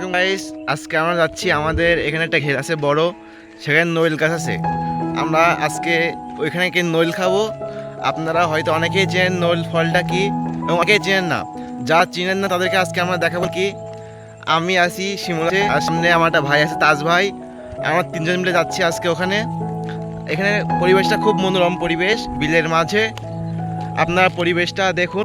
Guys, আজকে আমরা যাচ্ছি। আমাদের এখানে একটা ঘের আছে বড়, সেখানে নইল গাছ আছে। আমরা আজকে ওইখানে গিয়ে নইল খাবো। আপনারা হয়তো অনেকেই চেনেন নইল ফলটা কি, এবং অনেকেই চেনেন না। যা চিনেন না তাদেরকে আজকে আমরা দেখাবো কি। আমি আছি শিমুলাতে, আর সামনে আমার একটা ভাই আছে, তাজ ভাই। আমরা তিনজন মিলে যাচ্ছি আজকে ওখানে। এখানে পরিবেশটা খুব মনোরম পরিবেশ, বিলের মাঝে। আপনারা পরিবেশটা দেখুন।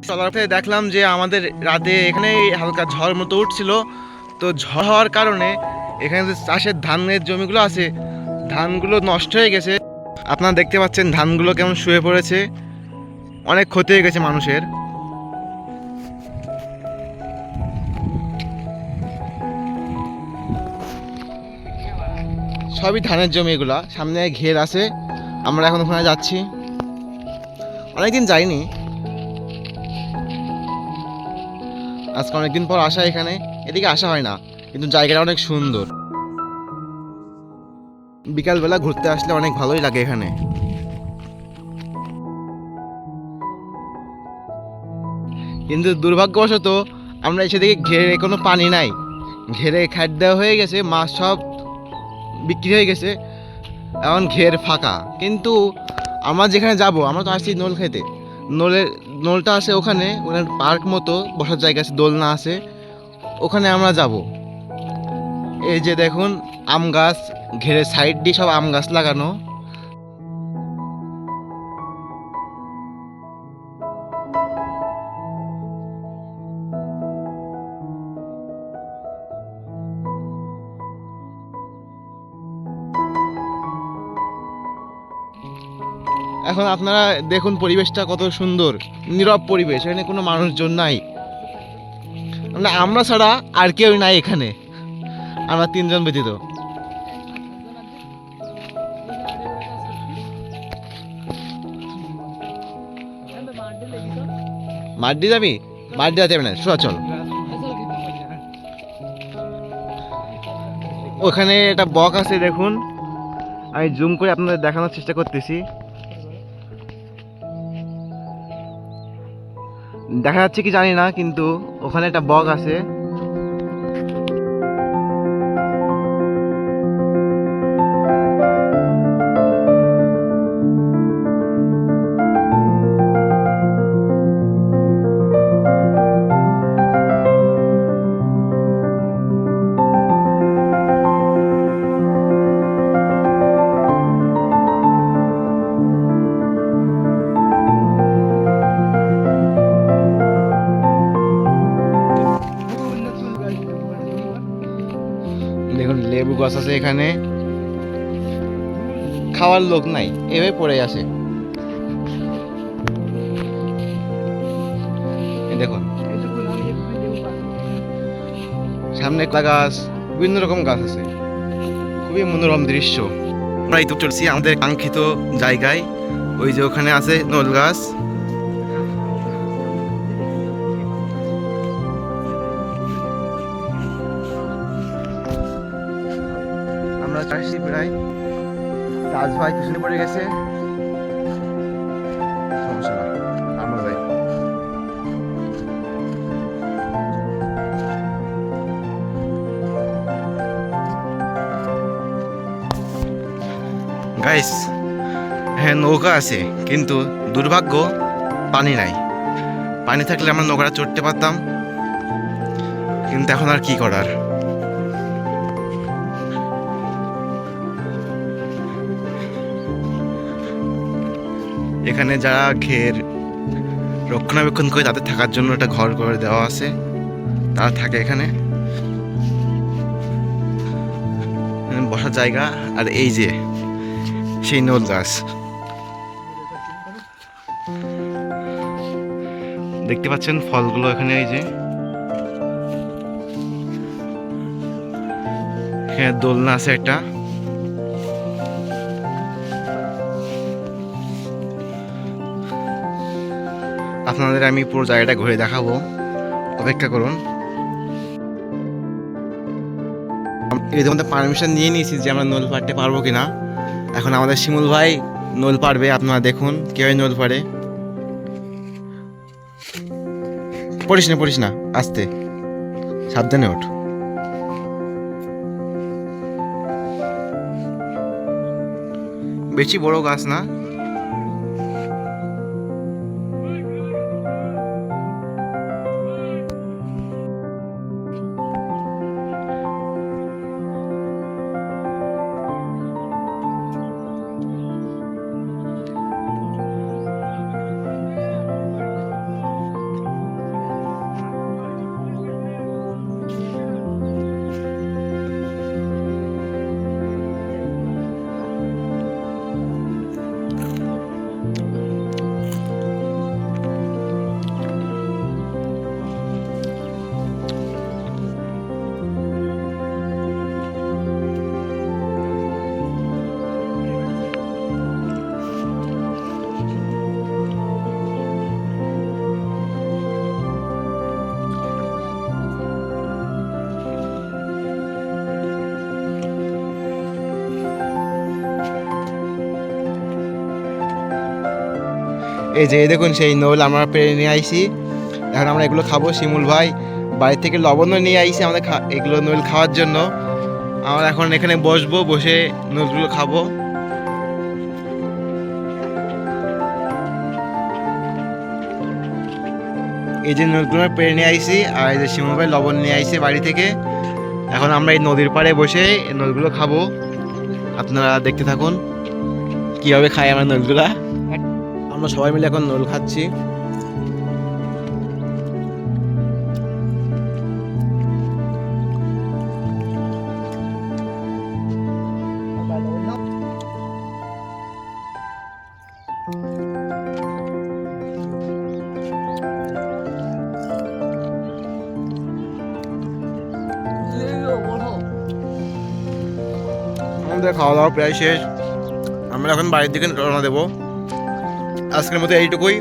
চলার পথে দেখলাম যে আমাদের রাতে এখানে হালকা ঝড় মতো উঠছিল। তো ঝড় হওয়ার কারণে এখানে যে চাষের ধানের জমিগুলো আছে, ধানগুলো নষ্ট হয়ে গেছে। আপনারা দেখতে পাচ্ছেন ধানগুলো কেমন শুয়ে পড়েছে, অনেক ক্ষতি হয়ে গেছে মানুষের। সবই ধানের জমি, এগুলা সামনে ঘের আছে। আমরা এখন ওখানে যাচ্ছি, অনেকদিন যাইনি, আজকে অনেকদিন পর আসা। এখানে এদিকে আসা হয় না, কিন্তু জায়গাটা অনেক সুন্দর। বিকালবেলা ঘুরতে আসলে অনেক ভালোই লাগে এখানে। কিন্তু দুর্ভাগ্যবশত আমরা এসে দেখি ঘেরে কোনো পানি নাই। ঘেরে খাট দেওয়া হয়ে গেছে, মাছ সব বিক্রি হয়ে গেছে, এখন ঘের ফাঁকা। কিন্তু আমরা যেখানে যাব, আমরা তো আসছি নোল খেতে। নোলটা আছে ওখানে, ওখানে পার্ক মতো বসার জায়গা আছে, দোলনা আছে, ওখানে আমরা যাব। এই যে দেখুন আম গাছ, ঘেরে সাইড দিয়ে সব আম গাছ লাগানো। এখন আপনারা দেখুন পরিবেশটা কত সুন্দর, নীরব পরিবেশ, এখানে কোনো মানুষজন নাই। মানে আমরা ছাড়া আর কেউ নাই এখানে, আমরা তিনজন ব্যতীত। মাড্ডি যাবি? মাড্ডি যেতে হবে না, সোজা চল। ওখানে একটা বক আছে দেখুন, আমি জুম করে আপনাদের দেখানোর চেষ্টা করতেছি। দেখা যাচ্ছে কি জানি না, কিন্তু ওখানে একটা বক আছে। দেখুন লেবু গাছ আছে এখানে, খাওয়ার লোক নাই, এভাবে পড়ে আছে। দেখুন সামনে কলা গাছ, বিভিন্ন রকম গাছ আছে, খুবই মনোরম দৃশ্য। আমরা এই তো চলছি আমাদের কাঙ্ক্ষিত জায়গায়। ওই যে ওখানে আছে নোল গাছ। আমরা চাষি প্রায়, রাজ ভাই পিছনে পড়ে গেছে, সমস্যা না, আমরা যাই। গাইস, হ্যাঁ নৌকা আছে, কিন্তু দুর্ভাগ্য পানি নাই। পানি থাকলে আমরা নৌকাটা চড়তে পারতাম, কিন্তু এখন আর কি করার। এখানে যারা ঘের রক্ষণাবেক্ষণ করে, তাদের থাকার জন্য একটা ঘর করে দেওয়া আছে, তারা থাকে এখানে, বসার জায়গা। আর এই যে সেই নোল গাছ দেখতে পাচ্ছেন, ফলগুলো এখানে। এই যে হ্যাঁ, দোলনা আছে একটা। আপনাদের আমি পুরো জায়গাটা ঘুরে দেখাবো, অপেক্ষা করুন। এর মধ্যে পারমিশন নিয়ে নিয়েছি যে আমরা নোল পাড়তে পারবো কিনা। এখন আমাদের শিমুল ভাই নোল পারবে, আপনারা দেখুন কীভাবে নোল পারে। পড়িস না আস্তে, সাবধানে ওঠ। বেশি বড় গাছ না। এই যে দেখুন সেই নোল আমরা পেরে নিয়ে আইছি। এখন আমরা এগুলো খাবো। শিমুল ভাই বাড়ি থেকে লবণও নিয়ে আইছি আমাদের এগুলো নোল খাওয়ার জন্য। আমরা এখন এখানে বসবো, বসে নোলগুলো খাবো। এই যে নোলগুলো পেরে নিয়ে আইছি, আর এই যে শিমুল ভাই লবণ নিয়ে আইছে বাড়ি থেকে। এখন আমরা এই নদীর পাড়ে বসে এই নোলগুলো খাবো। আপনারা দেখতে থাকুন কীভাবে খাই আমরা নোলগুলা। আমরা সবাই মিলে এখন নোল খাচ্ছি। আমাদের খাওয়া দাওয়া প্রায় শেষ। আমরা এখন বাড়ির দিকে রওনা দেবো। আজকের মতো এইটুকুই।